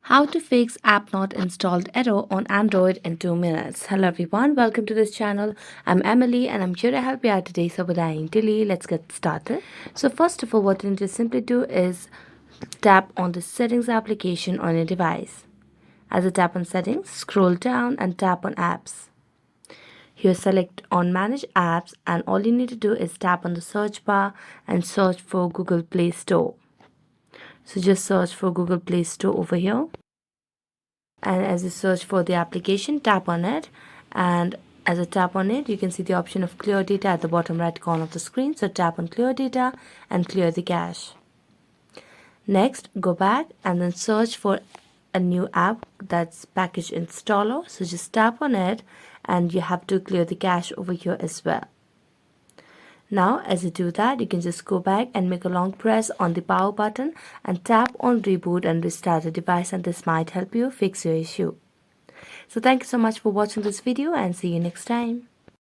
How to fix app not installed error on Android in 2 minutes. Hello everyone, welcome to this channel. I'm Emily and I'm here to help you out today. So without any delay, let's get started. So first of all, what you need to simply do is tap on the settings application on your device. As you tap on settings, scroll down and tap on apps. Here select on manage apps and all you need to do is tap on the search bar and search for Google Play Store. So just search for Google Play Store over here. And as you search for the application, tap on it, and as you tap on it, you can see the option of clear data at the bottom right corner of the screen. So tap on clear data and clear the cache. Next, go back and then search for a new app, that's package installer. So just tap on it and you have to clear the cache over here as well. Now as you do that, you can just go back and make a long press on the power button and tap on reboot and restart the device, and this might help you fix your issue. So thank you so much for watching this video and see you next time.